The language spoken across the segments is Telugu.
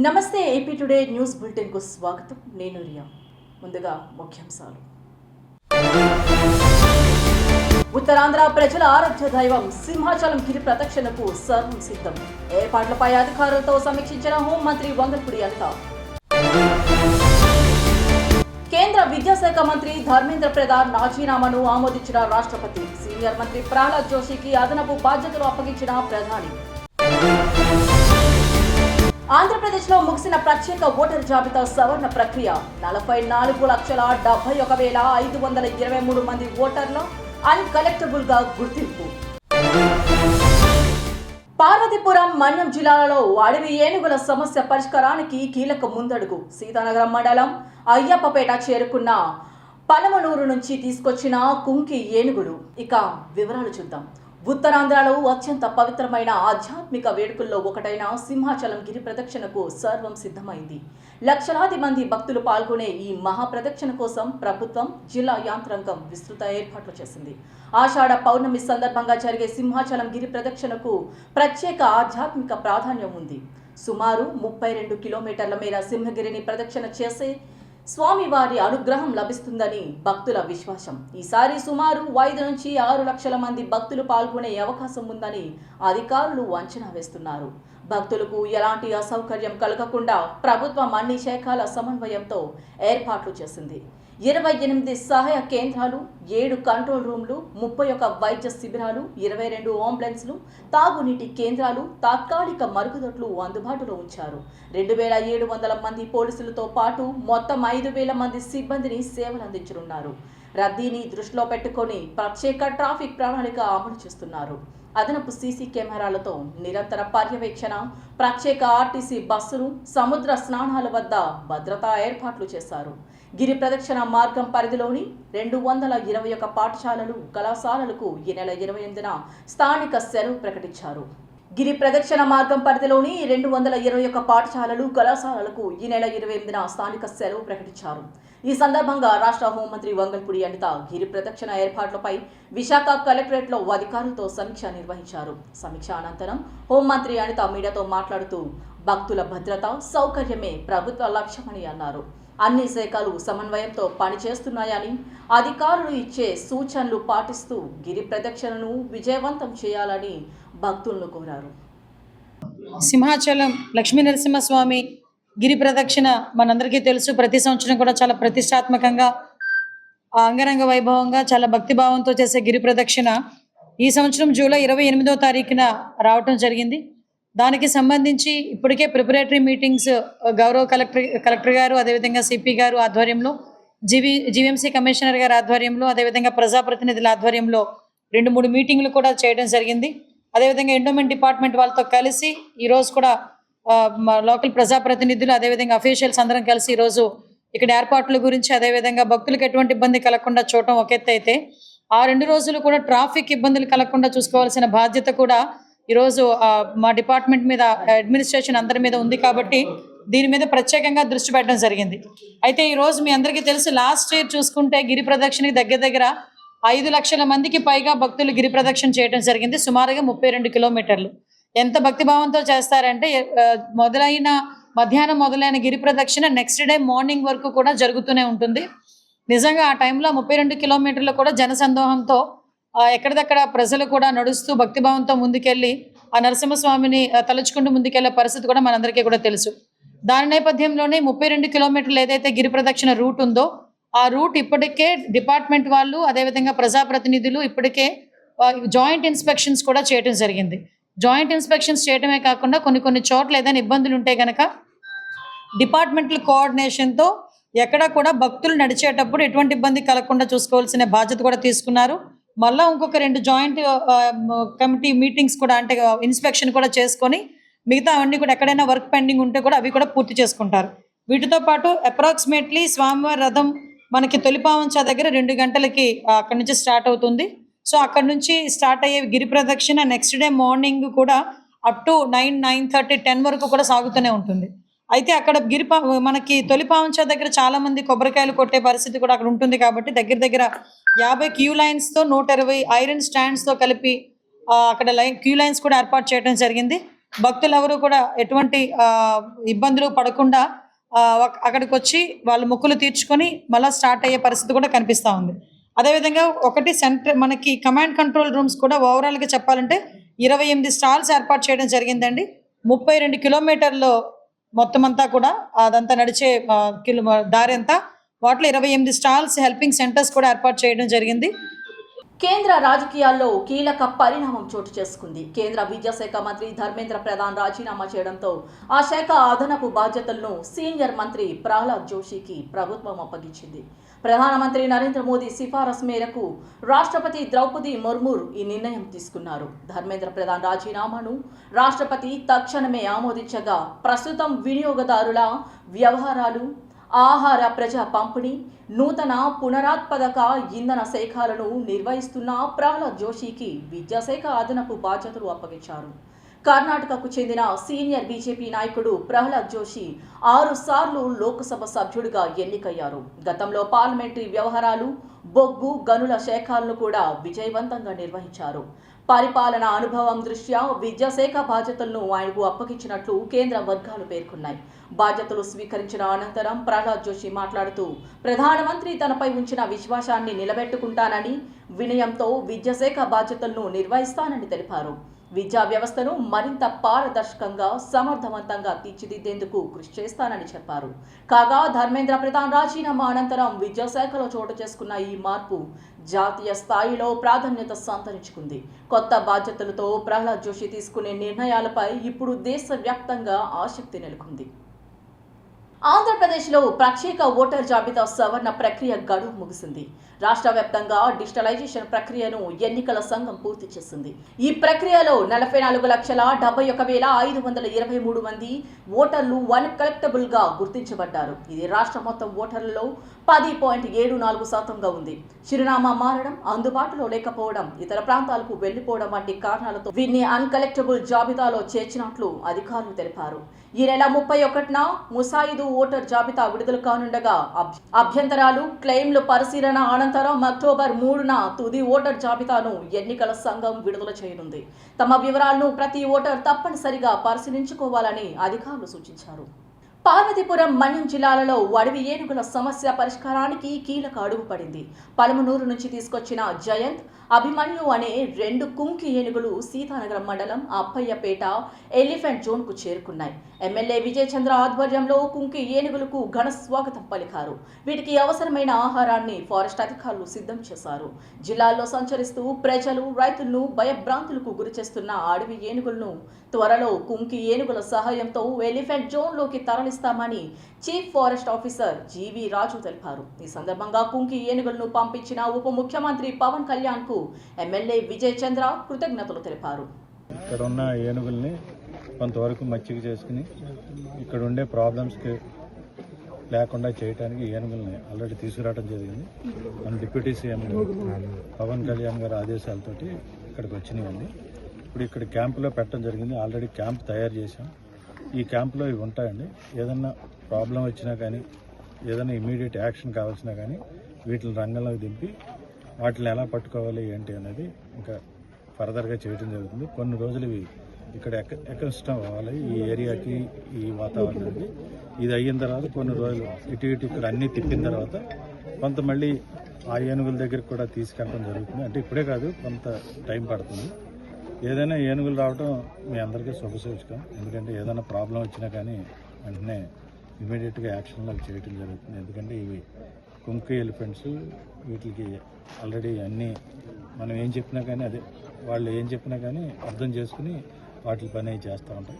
నమస్తే ఏపీ టుడే న్యూస్ బులెటిన్ కు స్వాగతం. నేను రియా. ముందుగా ముఖ్యాంశాలు. ఉత్తరాంధ్ర ప్రజల ఆరాధ్య దైవం సింహాచలం గిరి ప్రదక్షిణకు సర్వం సిద్ధం. ఏర్పాట్లపై అధికారులతో సమీక్షించిన హోంమంత్రి వంగల్పూడి అనిత. కేంద్ర విద్యాశాఖ మంత్రి ధర్మేంద్ర ప్రధాన్ రాజీనామాను ఆమోదించిన రాష్ట్రపతి. సీనియర్ మంత్రి ప్రహ్లాద్ జోషికి అదనపు బాధ్యతలు అప్పగించిన ప్రధాని. ఆంధ్రప్రదేశ్లో ముగిసిన ప్రత్యేక ఓటరు జాబితా సవరణ ప్రక్రియ. 44,71,523 మంది ఓటర్ల అన్కలెక్టబుల్ గా గుర్తింపు. పార్వతీపురం, మన్యం జిల్లాలలో అడవి ఏనుగుల సమస్య పరిష్కారానికి కీలక ముందడుగు. సీతానగరం మండలం అయ్యప్పపేట చేరుకున్న పలమనూరు నుంచి తీసుకొచ్చిన కుంకి ఏనుగులు. ఇక వివరాలు చూద్దాం. ఉత్తరాంధ్రలో అత్యంత పవిత్రమైన ఆధ్యాత్మిక వేడుకల్లో ఒకటైన సింహాచలం గిరి ప్రదక్షిణకు సర్వం సిద్ధమైంది. లక్షలాది మంది భక్తులు పాల్గొనే ఈ మహాప్రదక్షిణ కోసం ప్రభుత్వం, జిల్లా యాంత్రాంగం విస్తృత ఏర్పాట్లు చేసింది. ఆషాఢ పౌర్ణమి సందర్భంగా జరిగే సింహాచలం గిరి ప్రదక్షిణకు ప్రత్యేక ఆధ్యాత్మిక ప్రాధాన్యం ఉంది. సుమారు 32 కిలోమీటర్ల మేర సింహగిరిని ప్రదక్షిణ చేసే స్వామివారి అనుగ్రహం లభిస్తుందని భక్తుల విశ్వాసం. ఈసారి సుమారు 5 నుంచి 6 లక్షల మంది భక్తులు పాల్గొనే అవకాశం ఉందని అధికారులు అంచనా వేస్తున్నారు. భక్తులకు ఎలాంటి అసౌకర్యం కలగకుండా ప్రభుత్వం అన్ని శాఖల సమన్వయంతో ఏర్పాట్లు చేసింది. 28 సహాయ కేంద్రాలు, 7 కంట్రోల్ రూమ్లు, 31 వైద్య శిబిరాలు, 22 అంబులెన్స్లు, తాగునీటి కేంద్రాలు, తాత్కాలిక మరుగుదొడ్లు అందుబాటులో ఉంచారు. 2,700 మంది పోలీసులతో పాటు మొత్తం 5,000 మంది సిబ్బందిని సేవలు అందించనున్నారు. రద్దీని దృష్టిలో పెట్టుకొని ప్రత్యేక ట్రాఫిక్ ప్రణాళిక అమలు చేస్తున్నారు. అదనపు సీసీ కెమెరాలతో నిరంతర పర్యవేక్షణ, ప్రత్యేక ఆర్టీసీ బస్సులు, సముద్ర స్నానాల వద్ద భద్రతా ఏర్పాట్లు చేశారు. గిరి ప్రదక్షిణ మార్గం పరిధిలోని 221 పాఠశాలలు, కళాశాలలకు ఈ నెల 28న స్థానిక సెలవు ప్రకటించారు. గిరి ప్రదక్షిణ మార్గం పరిధిలోని 221 పాఠశాలలు, కళాశాలలకు ఈ నెల 28న స్థానిక సెలవు ప్రకటించారు. ఈ సందర్భంగా రాష్ట్ర హోంమంత్రి వంగల్పూడి అనిత గిరి ప్రదక్షిణ ఏర్పాట్లపై విశాఖ కలెక్టరేట్లో అధికారులతో సమీక్ష నిర్వహించారు. సమీక్ష అనంతరం హోంమంత్రి అనిత మీడియాతో మాట్లాడుతూ భక్తుల భద్రత, సౌకర్యమే ప్రభుత్వ లక్ష్యమని అన్నారు. అన్ని శాఖలు సమన్వయంతో పనిచేస్తున్నాయని, అధికారులు ఇచ్చే సూచనలు పాటిస్తూ గిరి ప్రదక్షిణను విజయవంతం చేయాలని భక్తులను కోరారు. సింహాచలం లక్ష్మీ నరసింహస్వామి గిరి ప్రదక్షిణ మనందరికీ తెలుసు. ప్రతి సంవత్సరం కూడా చాలా ప్రతిష్టాత్మకంగా, అంగరంగ వైభవంగా, చాలా భక్తిభావంతో చేసే గిరి ప్రదక్షిణ ఈ సంవత్సరం జూలై 28వ తారీఖున రావటం జరిగింది. దానికి సంబంధించి ఇప్పటికే ప్రిపరేటరీ మీటింగ్స్ గౌరవ కలెక్టర్ గారు, అదేవిధంగా సిపి గారు ఆధ్వర్యంలో, జీవీఎంసీ కమిషనర్ గారి ఆధ్వర్యంలో, అదేవిధంగా ప్రజాప్రతినిధుల ఆధ్వర్యంలో 2-3 మీటింగ్లు కూడా చేయడం జరిగింది. అదేవిధంగా ఎండోమెంట్ డిపార్ట్మెంట్ వాళ్ళతో కలిసి ఈరోజు కూడా లోకల్ ప్రజాప్రతినిధులు, అదేవిధంగా అఫీషియల్స్ అందరం కలిసి ఈరోజు ఇక్కడ ఏర్పాట్ల గురించి, అదేవిధంగా భక్తులకు ఎటువంటి ఇబ్బంది కలగకుండా చూడటం ఒక ఎత్తు అయితే, ఆ 2 రోజులు కూడా ట్రాఫిక్ ఇబ్బందులు కలగకుండా చూసుకోవాల్సిన బాధ్యత కూడా ఈరోజు మా డిపార్ట్మెంట్ మీద, అడ్మినిస్ట్రేషన్ అందరి మీద ఉంది. కాబట్టి దీని మీద ప్రత్యేకంగా దృష్టి పెట్టడం జరిగింది. అయితే ఈరోజు మీ అందరికీ తెలుసు, లాస్ట్ ఇయర్ చూసుకుంటే గిరి ప్రదక్షిణకి దగ్గర 5 లక్షల మందికి పైగా భక్తులు గిరి ప్రదక్షిణ చేయడం జరిగింది. సుమారుగా 32 కిలోమీటర్లు. ఎంత భక్తిభావంతో చేస్తారంటే మధ్యాహ్నం మొదలైన గిరి ప్రదక్షిణ నెక్స్ట్ డే మార్నింగ్ వరకు కూడా జరుగుతూనే ఉంటుంది. నిజంగా ఆ టైంలో 32 కిలోమీటర్లు కూడా జనసందోహంతో ఎక్కడిదక్కడ ప్రజలు కూడా నడుస్తూ భక్తిభావంతో ముందుకెళ్ళి ఆ నరసింహస్వామిని తలుచుకుంటూ ముందుకెళ్లే పరిస్థితి కూడా మనందరికీ కూడా తెలుసు. దాని నేపథ్యంలోనే 32 కిలోమీటర్లు ఏదైతే గిరి ప్రదక్షిణ రూట్ ఉందో, ఆ రూట్ ఇప్పటికే డిపార్ట్మెంట్ వాళ్ళు, అదేవిధంగా ప్రజాప్రతినిధులు ఇప్పటికే జాయింట్ ఇన్స్పెక్షన్స్ కూడా చేయడం జరిగింది. జాయింట్ ఇన్స్పెక్షన్స్ చేయడమే కాకుండా కొన్ని చోట్ల ఏదైనా ఇబ్బందులు ఉంటే కనుక డిపార్ట్మెంటల్ కోఆర్డినేషన్తో ఎక్కడ కూడా భక్తులు నడిచేటప్పుడు ఎటువంటి ఇబ్బంది కలగకుండా చూసుకోవాల్సిన బాధ్యత కూడా తీసుకున్నారు. మళ్ళీ ఇంకొక 2 జాయింట్ కమిటీ మీటింగ్స్ కూడా, అంటే ఇన్స్పెక్షన్ కూడా చేసుకొని మిగతా అవన్నీ కూడా ఎక్కడైనా వర్క్ పెండింగ్ ఉంటే కూడా అవి కూడా పూర్తి చేసుకుంటారు. వీటితో పాటు అప్రాక్సిమేట్లీ స్వామివారి రథం మనకి తొలిపావంచ దగ్గర 2 గంటలకి అక్కడ నుంచి స్టార్ట్ అవుతుంది. సో అక్కడ నుంచి స్టార్ట్ అయ్యే గిరి ప్రదక్షిణ నెక్స్ట్ డే మార్నింగ్ కూడా అప్ టు 9:30, 10 వరకు కూడా సాగుతూనే ఉంటుంది. అయితే అక్కడ మనకి తొలిపావంచ దగ్గర చాలా మంది కొబ్బరికాయలు కొట్టే పరిస్థితి కూడా అక్కడ ఉంటుంది. కాబట్టి దగ్గర 50 క్యూ లైన్స్తో 120 ఐరన్ స్టాండ్స్తో కలిపి అక్కడ క్యూ లైన్స్ కూడా ఏర్పాటు చేయడం జరిగింది. భక్తులు ఎవరు కూడా ఎటువంటి ఇబ్బందులు పడకుండా అక్కడికి వచ్చి వాళ్ళు మొక్కులు తీర్చుకొని మళ్ళీ స్టార్ట్ అయ్యే పరిస్థితి కూడా కనిపిస్తూ ఉంది. అదేవిధంగా ఒకటి సెంటర్ మనకి కమాండ్ కంట్రోల్ రూమ్స్ కూడా ఓవరాల్గా చెప్పాలంటే 28 స్టాల్స్ ఏర్పాటు చేయడం జరిగిందండి. 32 కిలోమీటర్లు మొత్తం అంతా కూడా అదంతా నడిచే దారి అంతా వాటిలో 28 స్టాల్స్ హెల్పింగ్ సెంటర్స్ కూడా ఏర్పాటు చేయడం జరిగింది. కేంద్ర రాజకీయాల్లో కీలక పరిణామం చోటు చేసుకుంది. కేంద్ర విద్యాశాఖ మంత్రి ధర్మేంద్ర ప్రధాన్ రాజీనామా చేయడంతో ఆ శాఖ అదనపు బాధ్యతలను సీనియర్ మంత్రి ప్రహ్లాద్ జోషికి ప్రభుత్వం అప్పగించింది. ప్రధానమంత్రి నరేంద్ర మోదీ సిఫారసు మేరకు రాష్ట్రపతి ద్రౌపది ముర్ము ఈ నిర్ణయం తీసుకున్నారు. ధర్మేంద్ర ప్రధాన్ రాజీనామాను రాష్ట్రపతి తక్షణమే ఆమోదించగా ప్రస్తుతం వినియోగదారుల వ్యవహారాలు, ఆహార ప్రజా పంపిణీ, నూతన పునరుత్పాదక ఇంధన శాఖలను నిర్వహిస్తున్న ప్రహ్లాద్ జోషికి విద్యాశాఖ అదనపు బాధ్యతలు అప్పగించారు. కర్ణాటకకు చెందిన సీనియర్ బీజేపీ నాయకుడు ప్రహ్లాద్ జోషి 6 సార్లు లోక్సభ సభ్యుడిగా ఎన్నికయ్యారు. గతంలో పార్లమెంటరీ వ్యవహారాలు, బొగ్గు గనుల శాఖలను కూడా విజయవంతంగా నిర్వహించారు. పరిపాలన అనుభవం దృష్ట్యా విద్యాశాఖ బాధ్యతలను ఆయనకు అప్పగించినట్లు కేంద్ర వర్గాలు పేర్కొన్నాయి. బాధ్యతలు స్వీకరించిన అనంతరం ప్రహ్లాద్ జోషి మాట్లాడుతూ ప్రధానమంత్రి తనపై ఉంచిన విశ్వాసాన్ని నిలబెట్టుకుంటానని, వినయంతో విద్యాశాఖ బాధ్యతలను నిర్వహిస్తానని తెలిపారు. విద్యా వ్యవస్థను మరింత పారదర్శకంగా, సమర్థవంతంగా తీర్చిదిద్దేందుకు కృషి చేస్తానని చెప్పారు. కాగా ధర్మేంద్ర ప్రధాన్ రాజీనామా అనంతరం విద్యాశాఖలో చోటు చేసుకున్న ఈ మార్పు జాతీయ స్థాయిలో ప్రాధాన్యత సంతరించుకుంది. కొత్త బాధ్యతలతో ప్రహ్లాద్ జోషి తీసుకునే నిర్ణయాలపై ఇప్పుడు దేశవ్యాప్తంగా ఆసక్తి నెలకొంది. ఆంధ్రప్రదేశ్లో ప్రత్యేక ఓటర్ జాబితా సవరణ ప్రక్రియ గడువు ముగిసింది. రాష్ట్ర వ్యాప్తంగా డిజిటలైజేషన్ ప్రక్రియను ఎన్నికల సంఘం పూర్తి చేసింది. ఈ ప్రక్రియలో 44,71,523 మంది ఓటర్లు అన్కలెక్టబుల్ గా గుర్తించబడ్డారు. ఇది రాష్ట్ర మొత్తం ఓటర్లలో 10.74% ఉంది. చిరునామా మారడం, అందుబాటులో లేకపోవడం, ఇతర ప్రాంతాలకు వెళ్లిపోవడం వంటి కారణాలతో వీరిని అన్కలెక్టబుల్ జాబితాలో చేర్చినట్లు అధికారులు తెలిపారు. ఈ నెల 31న ముసాయిదు ఓటర్ జాబితా విడుదల కానుండగా అభ్యంతరాలు, క్లెయిమ్లు పరిశీలన అనంతరం అక్టోబర్ 3న తుది ఓటర్ జాబితాను ఎన్నికల సంఘం విడుదల చేయనుంది. తమ వివరాలను ప్రతి ఓటర్ తప్పనిసరిగా పరిశీలించుకోవాలని అధికారులు సూచించారు. పార్వతీపురం, మన్యం జిల్లాలలో అడవి ఏనుగుల సమస్య పరిష్కారానికి కీలక అడుగు పడింది. పలమనూరు నుంచి తీసుకొచ్చిన జయంత్, అభిమన్యు అనే 2 కుంకి ఏనుగులు సీతానగరం మండలం అప్పయ్యపేట ఎలిఫెంట్ జోన్కు చేరుకున్నాయి. ఎమ్మెల్యే విజయ్ చంద్ర ఆధ్వర్యంలో కుంకి ఏనుగులకు ఘన స్వాగతం పలికారు. వీటికి అవసరమైన ఆహారాన్ని ఫారెస్ట్ అధికారులు సిద్ధం చేశారు. జిల్లాల్లో సంచరిస్తూ ప్రజలు, రైతులను భయభ్రాంతులకు గురిచేస్తున్న అడవి ఏనుగులను త్వరలో కుంకి ఏనుగుల సహాయంతో ఎలిఫెంట్ జోన్లోకి తరలిస్తామని చీఫ్ ఫారెస్ట్ ఆఫీసర్ జీవి రాజు తెలిపారు. ఈ సందర్భంగా కుంకి ఏనుగులను పంపించిన ఉప ముఖ్యమంత్రి పవన్ కళ్యాణ్ కు ఎమ్మెల్యే విజయ్ చంద్ర కృతజ్ఞతలు తెలిపారు. ఇక్కడ ఉన్న ఏనుగుల్ని కొంతవరకు మచ్చిక చేసుకుని ఇక్కడ ఉండే ప్రాబ్లమ్స్కి లేకుండా చేయడానికి ఏనుగుల్ని ఆల్రెడీ తీసుకురావడం జరిగింది. మన డిప్యూటీ సీఎం పవన్ కళ్యాణ్ గారి ఆదేశాలతోటి ఇక్కడికి వచ్చినాయండి. ఇప్పుడు ఇక్కడ క్యాంపులో పెట్టడం జరిగింది. ఆల్రెడీ క్యాంప్ తయారు చేశాం. ఈ క్యాంపులో ఇవి ఉంటాయండి. ఏదన్నా ప్రాబ్లం వచ్చినా కానీ, ఏదైనా ఇమీడియట్ యాక్షన్ కావాల్సినా కానీ వీటిని రంగంలోకి దింపి వాటిని ఎలా పట్టుకోవాలి ఏంటి అనేది ఇంకా ఫర్దర్గా చేయడం జరుగుతుంది. కొన్ని రోజులు ఇవి ఇక్కడ ఎక్కడిష్టం అవ్వాలి ఈ ఏరియాకి, ఈ వాతావరణానికి. ఇది అయిన తర్వాత కొన్ని రోజులు ఇటు ఇక్కడ అన్నీ తిప్పిన తర్వాత కొంత మళ్ళీ ఆ ఏనుగుల దగ్గరికి కూడా తీసుకెళ్ళడం జరుగుతుంది. అంటే ఇప్పుడే కాదు, కొంత టైం పడుతుంది. ఏదైనా ఏనుగులు రావడం మీ అందరికీ శుభసూచకం. ఎందుకంటే ఏదైనా ప్రాబ్లం వచ్చినా కానీ వెంటనే ఇమీడియట్గా యాక్షన్లో చేయడం జరుగుతుంది. ఎందుకంటే ఇవి కుంకి ఎలిఫెంట్స్, వీటికి ఆల్రెడీ అన్నీ మనం ఏం చెప్పినా కానీ, అదే వాళ్ళు ఏం చెప్పినా కానీ అర్థం చేసుకుని వాటి పని చేస్తూ ఉంటాం.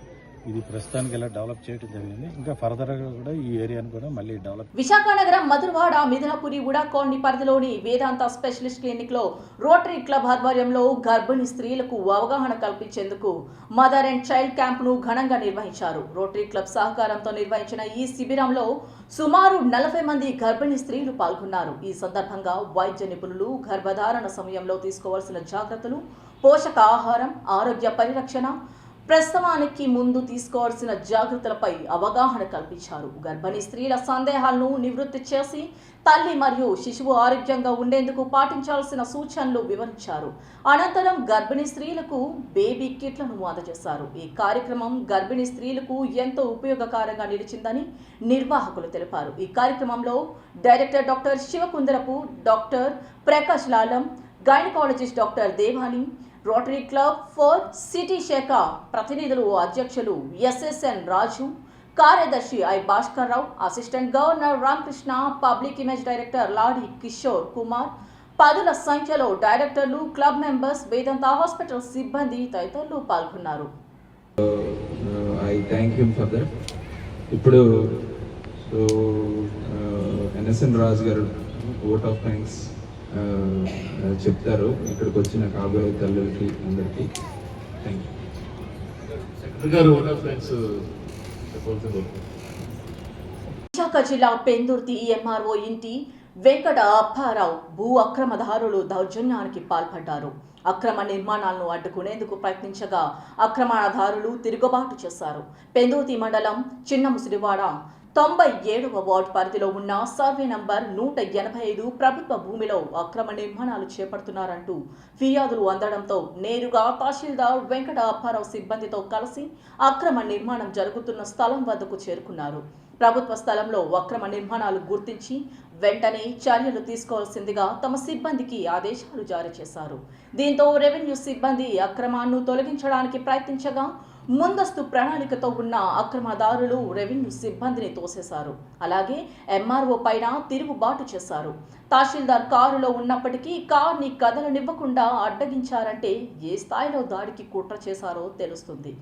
ఇది ప్రస్తుతానికి ఇలా డెవలప్ చేయడం జరిగింది. ఇంకా ఫర్దర్గా కూడా ఈ ఏరియాను కూడా మళ్ళీ డెవలప్. విశాఖ నగరం మధురవాడ మిథునపురి ఉడా కాలనీ పరిధిలోని వేదాంత స్పెషలిస్ట్ క్లినిక్ లో రోటరీ క్లబ్ ఆధ్వర్యంలో గర్భిణీ స్త్రీలకు అవగాహన కల్పించేందుకు మదర్ అండ్ చైల్డ్ క్యాంప్ ను ఘనంగా నిర్వహించారు. రోటరీ క్లబ్ సహకారంతో నిర్వహించిన ఈ శిబిరంలో సుమారు 40 మంది గర్భిణీ స్త్రీలు పాల్గొన్నారు. ఈ సందర్భంగా వైద్య నిపుణులు గర్భధారణ సమయంలో తీసుకోవాల్సిన జాగ్రత్తలు, పోషక ఆహారం, ఆరోగ్య పరిరక్షణ, ప్రసవానికి ముందు తీసుకోవాల్సిన జాగ్రత్తలపై అవగాహన కల్పించారు. గర్భిణీ స్త్రీల సందేహాలను నివృత్తి చేసి తల్లి మరియు శిశువు ఆరోగ్యంగా ఉండేందుకు పాటించాల్సిన సూచనలు వివరించారు. అనంతరం గర్భిణీ స్త్రీలకు బేబీ కిట్లను అందజేశారు. ఈ కార్యక్రమం గర్భిణీ స్త్రీలకు ఎంతో ఉపయోగకరంగా నిలిచిందని నిర్వాహకులు తెలిపారు. ఈ కార్యక్రమంలో director doctor Sivakundarapu, doctor Prakash Lalam, gynaecologist doctor Devani, Rotary Club for city శాఖ ప్రతినిధులు, అధ్యక్షులు ఎస్ఎస్ఎన్ రాజు, కార్యదర్శి I Bhaskar Rao, assistant governor Ramakrishna, public image director Ladi Kishore Kumar, పదుల సంఖ్యలో డైరెక్టర్లు, క్లబ్ మెంబర్స్, వేదాంత హాస్పిటల్ సిబ్బంది తదితరులు పాల్గొన్నారు. I thank him for that. ఇప్పుడు ఎన్ఎస్ఎన్ రాజ్ గారు ఓట్ ఆఫ్ థ్యాంక్స్ చెప్తారు ఇక్కడికి వచ్చిన కాబోయే తల్లులకి అందరికీ. Thank you. విశాఖ జిల్లా పెందుర్తి ఎంఆర్ఓ ఇంటి వెంకట అప్పారావు భూ అక్రమదారులు దౌర్జన్యానికి పాల్పడ్డారు. అక్రమ నిర్మాణాలను అడ్డుకునేందుకు ప్రయత్నించగా అక్రమణదారులు తిరుగుబాటు చేశారు. పెందుర్తి మండలం చిన్న ముసిడివాడ 97వ వార్డు పరిధిలో ఉన్న సర్వే నంబర్ 185 ప్రభుత్వ భూమిలో అక్రమ నిర్మాణాలు చేపడుతున్నారంటూ ఫిర్యాదులు అందడంతో నేరుగా తహసీల్దార్ వెంకట అప్పారావు సిబ్బందితో కలిసి అక్రమ నిర్మాణం జరుగుతున్న స్థలం వద్దకు చేరుకున్నారు. ప్రభుత్వ స్థలంలో అక్రమ నిర్మాణాలు గుర్తించి వెంటనే చర్యలు తీసుకోవాల్సిందిగా తమ సిబ్బందికి ఆదేశాలు జారీ చేశారు. దీంతో రెవెన్యూ సిబ్బంది అక్రమాన్ని తొలగించడానికి ప్రయత్నించగా ముందస్తు ప్రణాళికతో ఉన్న అక్రమదారులు రెవెన్యూ సిబ్బందిని తోసేశారు. అలాగే ఎంఆర్ఓ పైన తిరుగుబాటు చేశారు. తహసీల్దార్ కారులో ఉన్నప్పటికీ కార్ని కదలనివ్వకుండా అడ్డగించారంటే ఏ స్థాయిలో దాడికి కుట్ర చేశారో తెలుస్తుంది.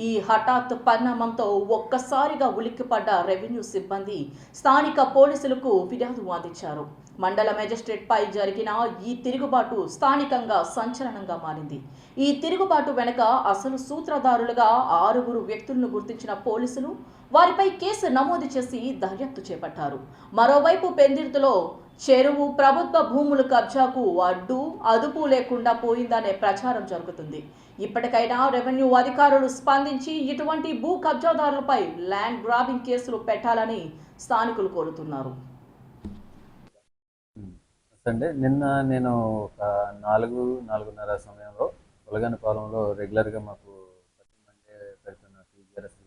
ఈ హఠాత్ పరిణామంతో ఒక్కసారిగా ఉలిక్కిపడ్డ రెవెన్యూ సిబ్బంది స్థానిక పోలీసులకు ఫిర్యాదు అందించారు. మండల మేజిస్ట్రేట్ పై జరిగిన ఈ తిరుగుబాటు స్థానికంగా సంచలనంగా మారింది. ఈ తిరుగుబాటు వెనుక అసలు సూత్రధారులుగా 6 వ్యక్తులను గుర్తించిన పోలీసులు వారిపై కేసు నమోదు చేసి దర్యాప్తు చేపట్టారు. మరోవైపు పెందుర్తిలో చెరువు ప్రభుత్వ భూముల కబ్జాకు అదుపు లేకుండా పోయిందనే ప్రచారం జరుగుతుంది. ఇప్పటికైనా రెవెన్యూ అధికారులు స్పందించి ఇటువంటి భూ కబ్జాదారులపై ల్యాండ్ గ్రాబింగ్ కేసులు పెట్టాలని స్థానికులు కోరుతున్నారు. అండి నిన్న నేను ఒక 4:30 సమయంలో ఉలగనపాలెంలో రెగ్యులర్గా మాకు ప్రతి మండే పెడుతున్న టీజీఆర్ఎస్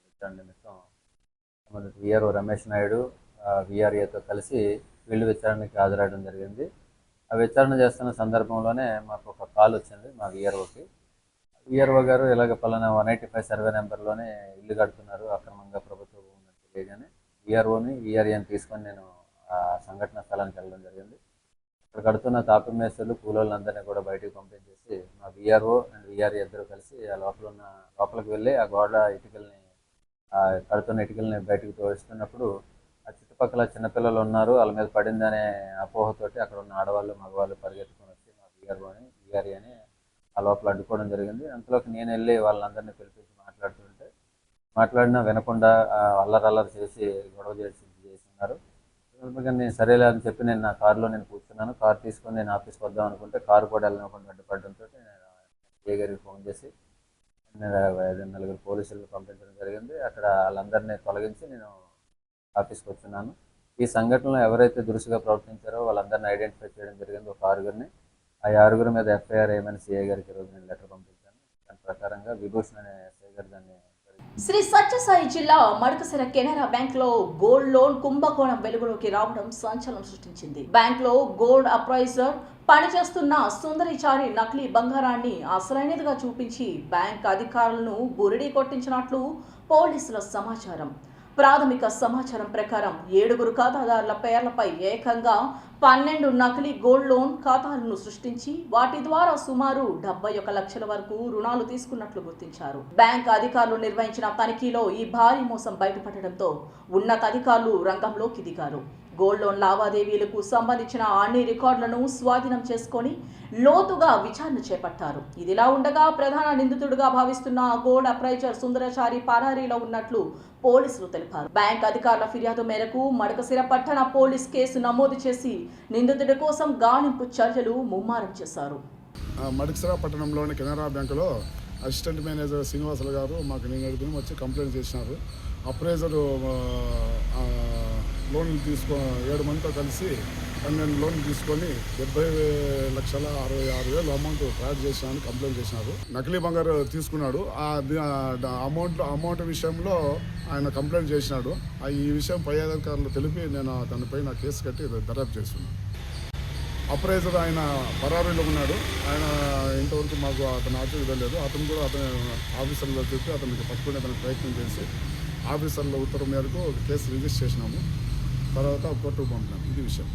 విచారణ నిమిత్తం మన విఆర్ఓ రమేష్ నాయుడు విఆర్ఏతో కలిసి ఫీల్డ్ విచారణకి హాజరవడం జరిగింది. ఆ విచారణ చేస్తున్న సందర్భంలోనే మాకు ఒక కాల్ వచ్చింది మా విఆర్ఓకి. విఆర్ఓ గారు ఇలాగ పలానా 185 సర్వే నెంబర్లోనే ఇల్లు కడుతున్నారు అక్రమంగా ప్రభుత్వ భూమి తెలియగానే విఆర్ఓని విఆర్ఏని తీసుకొని నేను ఆ సంఘటన స్థలానికి వెళ్ళడం జరిగింది. ఇక్కడ కడుతున్న తాపి మేస్త్రులు కూలోళ్ళందరినీ కూడా బయటకు పంపించేసి మా విఆర్ఓ అండ్ విఆర్ఏ ఇద్దరు కలిసి ఆ లోపలికి వెళ్ళి ఆ గోడ ఇటుకల్ని కడుతున్న ఇటుకల్ని బయటకు తోడిస్తున్నప్పుడు ఆ చుట్టుపక్కల చిన్నపిల్లలు ఉన్నారు, వాళ్ళ మీద పడిందనే అపోహతోటి అక్కడ ఉన్న ఆడవాళ్ళు మగవాళ్ళు పరిగెత్తుకొని వచ్చి మా విఆర్ఓని విఆర్ఏని ఆ లోపల అడ్డుకోవడం జరిగింది. అంతలోకి నేను వెళ్ళి వాళ్ళందరినీ పిలిపించి మాట్లాడినా వినకుండా అల్లరి చేసి గొడవ చేస్తున్నారు. నేను సరేలే అని చెప్పి నేను నా కారులో కూర్చున్నాను. కారు తీసుకొని నేను ఆఫీస్కి వద్దాం అనుకుంటే కారు కూడా వెళ్ళకుండా అడ్డుపడడంతో నేను ఏ గారికి ఫోన్ చేసి నేను 4 పోలీసులు పంపించడం జరిగింది. అక్కడ వాళ్ళందరినీ తొలగించి నేను ఆఫీస్కి వచ్చున్నాను. ఈ సంఘటనలో ఎవరైతే దురుసుగా ప్రవర్తించారో వాళ్ళందరినీ ఐడెంటిఫై చేయడం జరిగింది. ఒక 6గురిని. ఆ 6గురి మీద ఎఫ్ఐఆర్ ఏమని సిఐ గారికి ఈరోజు నేను లెటర్ పంపించాను. దాని ప్రకారంగా విభూషణ్ అనే ఎస్ఐ గారు దాన్ని శ్రీ సత్యసాయి జిల్లా మడకసిర కెనరా బ్యాంక్ లో గోల్డ్ లోన్ కుంభకోణం వెలుగులోకి రావడం సంచలనం సృష్టించింది. బ్యాంక్ లో గోల్డ్ అప్రైజర్ పనిచేస్తున్న సుందరిచారి నకిలీ బంగారాన్ని అసలైనదిగా చూపించి బ్యాంక్ అధికారులను బురిడి కొట్టించినట్లు పోలీసుల సమాచారం. ప్రాథమిక సమాచారం ప్రకారం 7 ఖాతాదారుల పేర్లపై ఏకంగా 12 నకిలీ గోల్డ్ లోన్ ఖాతాలను సృష్టించి వాటి ద్వారా సుమారు 71 లక్షల వరకు రుణాలు తీసుకున్నట్లు గుర్తించారు. బ్యాంక్ అధికారులు నిర్వహించిన తనిఖీలో ఈ భారీ మోసం బయటపడడంతో ఉన్నతాధికారులు రంగంలోకి దిగారు. గోల్డ్ లోన్ లావాదేవీలకు సంబంధించిన అన్ని రికార్డులను స్వాధీనం చేసుకొని లోతుగా విచారణ చేపట్టారు. ఇదిలా ఉండగా ప్రధాన నిందితుడిగా భావిస్తున్న గోల్డ్ అప్రైజర్ సుందరచారి పరారీలో ఉన్నట్లు పోలీసులు తెలిపారు. బ్యాంక్ అధికారుల ఫిర్యాదు మేరకు మడకసిర పట్టణ పోలీస్ కేసు నమోదు చేసి నిందితుడి కోసం గాలింపు చర్యలు ముమ్మరం చేశారు. మడకసిర పట్టణంలోని కెనరా బ్యాంకులో అసిస్టెంట్ మేనేజర్ శ్రీనివాసులు గారు మాకు నేను అడిగిన వచ్చి కంప్లైంట్ చేసినారు. అప్రైజర్ లోన్ 7 మందితో కలిసి 12 లోన్లు తీసుకొని 70,66,000 అమౌంట్ ఫ్రాడ్ చేసినామని కంప్లైంట్ చేసినారు. నకిలీ బంగారు తీసుకున్నాడు. అమౌంట్ విషయంలో ఆయన కంప్లైంట్ చేసినాడు. ఈ విషయం పై అధికారులు తెలిపి నేను అతనిపైన కేసు కట్టి దర్యాప్తు చేస్తున్నాను. అప్రైజర్ ఆయన పరారీలో ఉన్నాడు. ఆయన ఇంతవరకు మాకు అతను ఆచూకీ. అతను కూడా అతని ఆఫీసర్లో చెప్పి అతనికి పట్టుకునే ప్రయత్నం చేసి ఆఫీసర్ల ఉత్తర్వు మేరకు కేసు రిజిస్టర్ చేసినాము. తర్వాత కోర్టుకు పంపినాము. ఇది విషయం.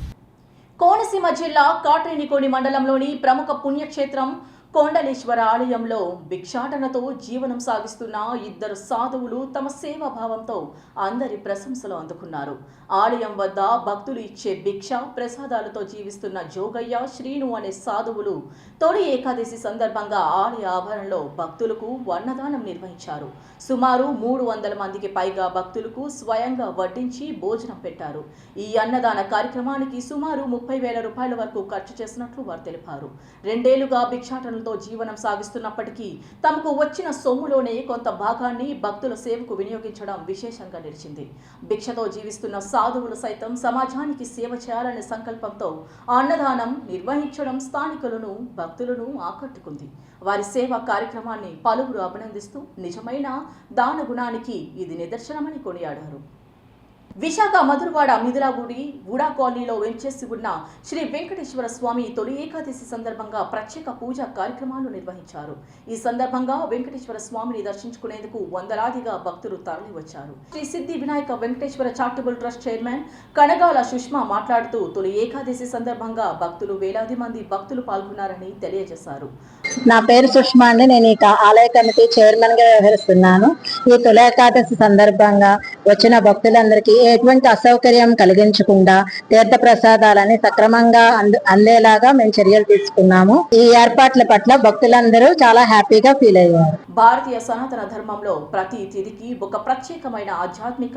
కోనసీమ జిల్లా కాట్రేనికోని మండలంలోని ప్రముఖ పుణ్యక్షేత్రం కొండలేశ్వర ఆలయంలో భిక్షాటనతో జీవనం సాగిస్తున్న 2 సాధువులు తమ సేవాభావంతో అందరి ప్రశంసలు అందుకున్నారు. ఆలయం వద్ద భక్తులు ఇచ్చే భిక్ష ప్రసాదాలతో జీవిస్తున్న జోగయ్య, శ్రీను అనే సాధువులు తొలి ఏకాదశి సందర్భంగా ఆలయ ఆవరణలో భక్తులకు అన్నదానం నిర్వహించారు. సుమారు 300 మందికి పైగా భక్తులకు స్వయంగా వడ్డించి భోజనం పెట్టారు. ఈ అన్నదాన కార్యక్రమానికి సుమారు 30,000 రూపాయల వరకు ఖర్చు చేసినట్లు వారు తెలిపారు. 2 ఏళ్లుగా భిక్షాటనతో జీవనం సాగిస్తున్నప్పటికీ తమకు వచ్చిన సొమ్ములోనే కొంత భాగాన్ని భక్తుల సేవకు వినియోగించడం విశేషంగా నిలిచింది. భిక్షతో జీవిస్తున్న సాధువులు సైతం సమాజానికి సేవ చేయాలనే సంకల్పంతో అన్నదానం నిర్వహించడం స్థానికులను, భక్తులను ఆకట్టుకుంది. వారి సేవా కార్యక్రమాన్ని పలువురు అభినందిస్తూ నిజమైన దాన గుణానికి ఇది నిదర్శనమని కొనియాడారు. విశాఖ మధురవాడ మిథిలాగుడి వుడా కాలనీలో వెంచేసి ఉన్న శ్రీ వెంకటేశ్వర స్వామి తొలి ఏకాదశి సందర్భంగా ప్రత్యేక పూజా కార్యక్రమాలు నిర్వహించారు. ఈ సందర్భంగా వెంకటేశ్వర స్వామిని దర్శించుకునేందుకు వందలాదిగా భక్తులు తరలివచ్చారు. శ్రీ సిద్ధి Vinayaka Venkateswara charitable trust chairman Kanagala Sushma మాట్లాడుతూ తొలి ఏకాదశి సందర్భంగా వేలాది మంది భక్తులు పాల్గొన్నారని తెలియజేశారు. నా పేరు సుష్మా అండి. నేను ఈ ఆలయ కమిటీ చైర్మన్ గా వ్యవహరిస్తున్నాను. ఈ తొలి ఏకాదశి సందర్భంగా వచ్చిన భక్తులందరికీ ఎటువంటి అసౌకర్యం కలిగించకుండా తీర్థ ప్రసాదాలని సక్రమంగా అందేలాగా మేము చర్యలు తీసుకున్నాము. ఈ ఏర్పాట్ల పట్ల భక్తులందరూ చాలా హ్యాపీగా ఫీల్ అయ్యారు. భారతీయ సనాతన ధర్మంలో ప్రతి తిథికి ఒక ప్రత్యేకమైన ఆధ్యాత్మిక,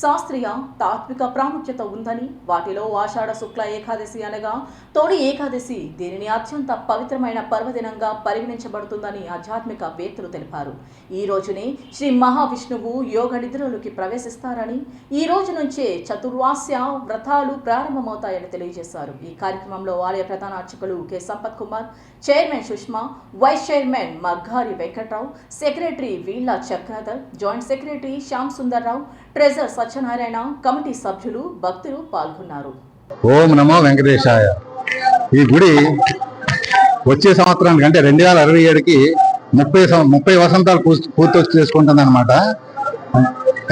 శాస్త్రీయ, తాత్విక ప్రాముఖ్యత ఉందని, వాటిలో ఆషాఢ శుక్ల ఏకాదశి అనగా తొలి ఏకాదశి దీనిని అత్యంత పవిత్రమైన పర్వదినంగా పరిగణించబడుతుందని ఆధ్యాత్మిక వేత్తలు తెలిపారు. ఈ రోజునే శ్రీ మహావిష్ణువు యోగ నిద్రలోకి ప్రవేశిస్తారని, ఈ రోజు నుంచే చతుర్వాస్య వ్రతాలు ప్రారంభమవుతాయని తెలియజేశారు. ఈ కార్యక్రమంలో ఆలయ ప్రధాన అర్చకులు K Sampath Kumar, chairman Sushma, vice chairman Maggari Venkatrao, secretary Veella Chakradhar, joint secretary Shyam Sundarrao, treasurer Satyanarayana, committee సభ్యులు, భక్తులు పాల్గొన్నారు. ఓం నమో వెంకటేశాయ. ఈ గుడి వచ్చే సంవత్సరానికి అంటే 2027కి 30 వసంతాలు పూర్తి చేసుకుంటుంది అనమాట.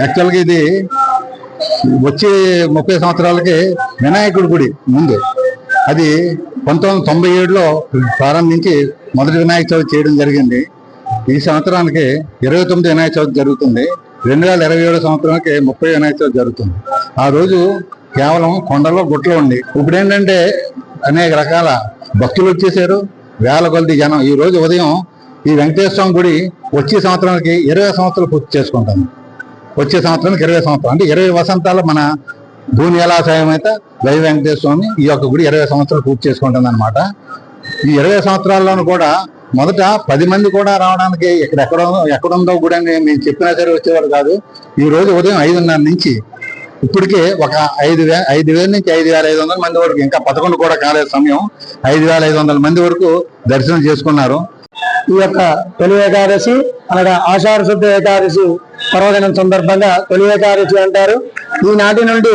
యాక్చువల్గా ఇది వచ్చే 30 సంవత్సరాలకి వినాయకుడి గుడి ముందు అది 1997లో ప్రారంభించి మొదటి వినాయక చవితి చేయడం జరిగింది. ఈ సంవత్సరానికి 29 వినాయక చవితి జరుగుతుంది. 2027 సంవత్సరానికి 30 వినాయక చవితి జరుగుతుంది. ఆ రోజు కేవలం కొండలో గుట్లో ఉండి ఇప్పుడు ఏంటంటే అనేక రకాల భక్తులు వచ్చేసారు, వేల కొలది జనం. ఈ రోజు ఉదయం ఈ వెంకటేశ్వర స్వామి గుడి వచ్చే సంవత్సరానికి 20 సంవత్సరాలు పూర్తి చేసుకుంటాము. వచ్చే సంవత్సరానికి 20 సంవత్సరాలు అంటే 20 వసంతాలు మన భూమి ఎలా సాయం అయితే వై వెంకటేశ్వర స్వామి ఈ యొక్క గుడి 20 సంవత్సరాలు పూర్తి చేసుకుంటుంది అనమాట. ఈ 20 సంవత్సరాల్లోనూ కూడా మొదట 10 మంది కూడా రావడానికి ఎక్కడుందో గుడి అని మేము చెప్పినా సరే వచ్చేవారు కాదు. ఈ రోజు ఉదయం 5:30 నుంచి ఇప్పటికే ఒక 5,000 నుంచి 5,500 మంది వరకు, ఇంకా 11 కూడా కాలేదు సమయం, 5,500 మంది వరకు దర్శనం చేసుకున్నారు. ఈ యొక్క తొలి ఏకాదశి అనగా ఆషాఢ శుద్ధ ఏకాదశి పర్వదినం సందర్భంగా తొలి ఏకాదశి అంటారు. ఈనాటి నుండి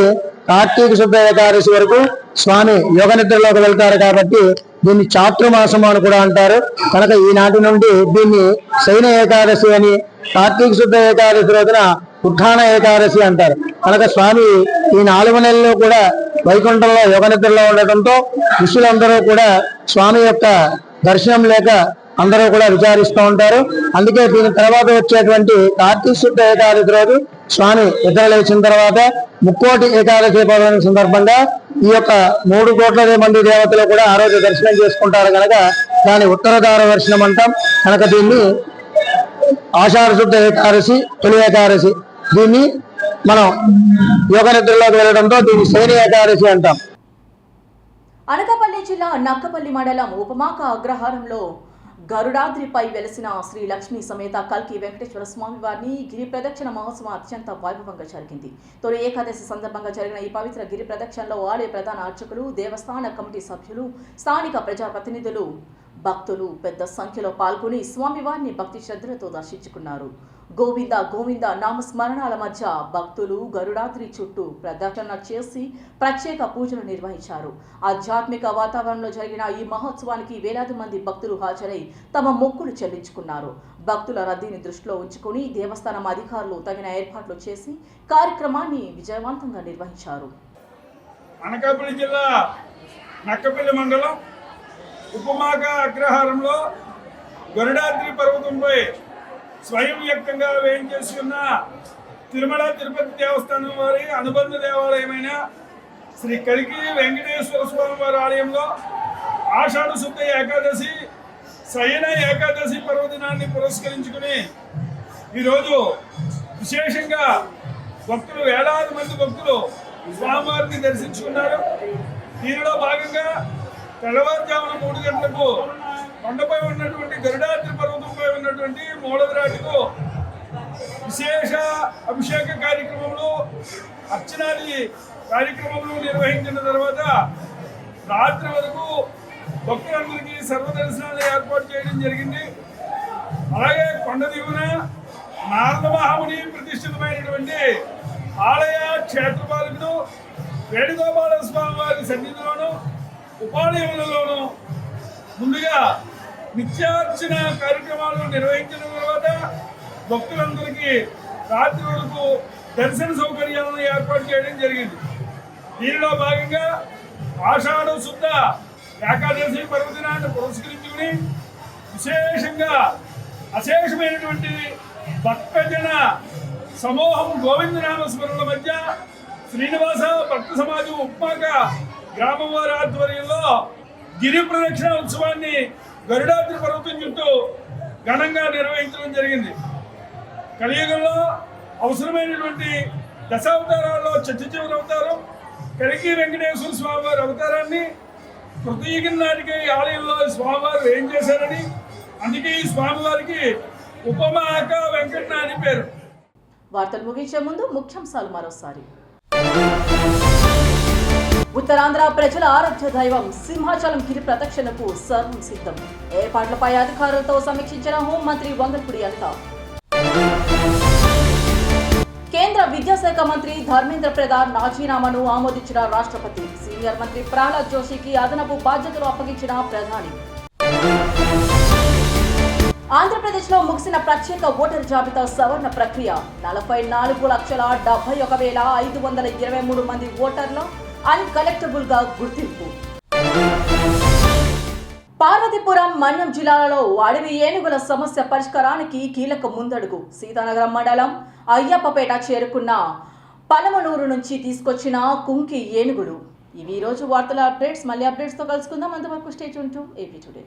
కార్తీక శుద్ధ ఏకాదశి వరకు స్వామి యోగ నిద్రలోకి వెళ్తారు కాబట్టి దీన్ని చాతుర్మాసము అని కూడా అంటారు. కనుక ఈనాటి నుండి దీన్ని శయన ఏకాదశి అని, కార్తీక శుద్ధ ఏకాదశి రోజున ఉత్థాన ఏకాదశి అంటారు. కనుక స్వామి ఈ 4 నెలల్లో కూడా వైకుంఠంలో యోగ నిద్రలో ఉండటంతో ఋషులందరూ కూడా స్వామి యొక్క దర్శనం లేక అందరూ కూడా విచారిస్తూ ఉంటారు. అందుకే దీని తర్వాత వచ్చేటువంటి కార్తీక శుద్ధ ఏకాదశి రోజు స్వామి నిద్ర లేచిన తర్వాత ముక్కోటి ఏకాదశి పర్వదినం సందర్భంగా ఈ యొక్క 3 కోట్ల మంది దేవతలు కూడా ఆ రోజు దర్శనం చేసుకుంటారు. కనుక దాని ఉత్తరధార దర్శనం అంటాం. కనుక దీన్ని ఆషాఢ శుద్ధ ఏకాదశి, తొలి ఏకాదశి, దీన్ని మనం యోగ నిద్రలోకి వెళ్ళడంతో దీన్ని శయన ఏకాదశి అంటాం. అనకాపల్లి జిల్లా నక్కపల్లి మండలం ఉపమాక అగ్రహారంలో గరుడాద్రిపై వెలిసిన శ్రీ లక్ష్మీ సమేత కల్కి వెంకటేశ్వర స్వామి వారిని గిరి ప్రదక్షిణ మహోత్సవం అత్యంత వైభవంగా జరిగింది. తొలి ఏకాదశి సందర్భంగా జరిగిన ఈ పవిత్ర గిరి ప్రదక్షిణలో ఆలయ ప్రధాన అర్చకులు, దేవస్థాన కమిటీ సభ్యులు, స్థానిక ప్రజాప్రతినిధులు, భక్తులు పెద్ద సంఖ్యలో పాల్గొని స్వామివారిని భక్తి శ్రద్ధలతో దర్శించుకున్నారు. గోవింద గోవింద నామస్మరణాల మధ్య భక్తులు గరుడాద్రి చుట్టూ ప్రదక్షిణ చేసి ప్రత్యేక పూజలు నిర్వహించారు. ఆధ్యాత్మిక వాతావరణంలో జరిగిన ఈ మహోత్సవానికి వేలాది మంది భక్తులు హాజరై తమ మొక్కులు చెల్లించుకున్నారు. భక్తుల రద్దీని దృష్టిలో ఉంచుకుని దేవస్థానం అధికారులు తగిన ఏర్పాట్లు చేసి కార్యక్రమాన్ని విజయవంతంగా నిర్వహించారు. అనకాపల్లి జిల్లా నక్కపల్లి మండలం ఉపమాక అగ్రహారంలో గరుడాద్రి పర్వతంపై స్వయం వ్యక్తంగా వేయించేసి ఉన్న తిరుమల తిరుపతి దేవస్థానం వారి అనుబంధ దేవాలయమైన శ్రీ కల్కి వెంకటేశ్వర స్వామి వారి ఆలయంలో ఆషాఢ శుద్ధ ఏకాదశి శయన ఏకాదశి పర్వదినాన్ని పురస్కరించుకుని ఈరోజు విశేషంగా భక్తులు వేలాది మంది భక్తులు స్వామివారిని దర్శించుకున్నారు. దీనిలో భాగంగా తెల్లవారుజామున 3 గంటలకు కొండపై ఉన్నటువంటి గరుడాద్రి పర్వతంపై ఉన్నటువంటి మూలవిరాటుకు విశేష అభిషేక కార్యక్రమంలో అర్చనాది కార్యక్రమంలో నిర్వహించిన తర్వాత రాత్రి వరకు భక్తులందరికీ సర్వదర్శనాలు ఏర్పాటు చేయడం జరిగింది. అలాగే కొండ దిగున నారద మహాముని ప్రతిష్ఠితమైనటువంటి ఆలయ క్షేత్రపాలకుడు వేణుగోపాల స్వామి వారి సన్నిధిలోను ఉపాలయములలోను ముందుగా నిత్యార్చన కార్యక్రమాలను నిర్వహించిన తర్వాత భక్తులందరికీ రాత్రి వరకు దర్శన సౌకర్యాలను ఏర్పాటు చేయడం జరిగింది. దీనిలో భాగంగా ఆషాఢ శుద్ధ ఏకాదశి పర్వదినాన్ని పురస్కరించుకుని విశేషంగా అశేషమైనటువంటి భక్తజన సమూహం గోవిందనామ స్మరణల మధ్య శ్రీనివాస భక్త సమాజం ఉప్మాక గ్రామం వారి ఆధ్వర్యంలో గిరి ప్రదక్షిణ ఉత్సవాన్ని గరుడాద్రి పర్వతం చుట్టూ ఘనంగా నిర్వహించడం జరిగింది. కలియుగంలో అవసరమైనటువంటి దశావతారాల్లో చివరి అవతారం కల్కి వెంకటేశ్వర స్వామివారి అవతారాన్ని కృతయుగం నాటికి ఆలయంలో స్వామివారు ఏం చేశారని, అందుకే ఈ స్వామివారికి ఉపమాక వెంకన్న అని పేరు. వార్తలు ముగించే ముందు ముఖ్యాంశాలు మరోసారి. ఉత్తరాంధ్ర ప్రజల ఆరాధ్య దైవం సింహాచలం గిరి ప్రదక్షిణకు సర్వం సిద్ధం. ఏర్పాట్లపై అధికారులతో సమీక్షించిన హోంమంత్రి వంగల్పూడి అనిత. కేంద్ర విద్యాశాఖ మంత్రి ధర్మేంద్ర ప్రధాన్ రాజీనామాను ఆమోదించిన రాష్ట్రపతి. సీనియర్ మంత్రి ప్రహ్లాద్ జోషికి అదనపు బాధ్యతలు అప్పగించిన ప్రధాని. ఆంధ్రప్రదేశ్లో ముగిసిన ప్రత్యేక ఓటరు జాబితా సవరణ ప్రక్రియ. 44,71,523 మంది ఓటర్ల అన్కలెక్టబుల్ గా గుర్తింపు. పార్వతీపురం మన్యం జిల్లాలలో అడవి ఏనుగుల సమస్య పరిష్కారానికి కీలక ముందడుగు. సీతానగరం మండలం అయ్యప్పపేట చేరుకున్న పలమనూరు నుంచి తీసుకొచ్చిన కుంకి ఏనుగులు. ఇవి ఈ రోజు వార్తల అప్డేట్స్. మళ్ళీ అప్డేట్స్తో కలుసుకుందాం. అంతవరకు stay tune to AP today.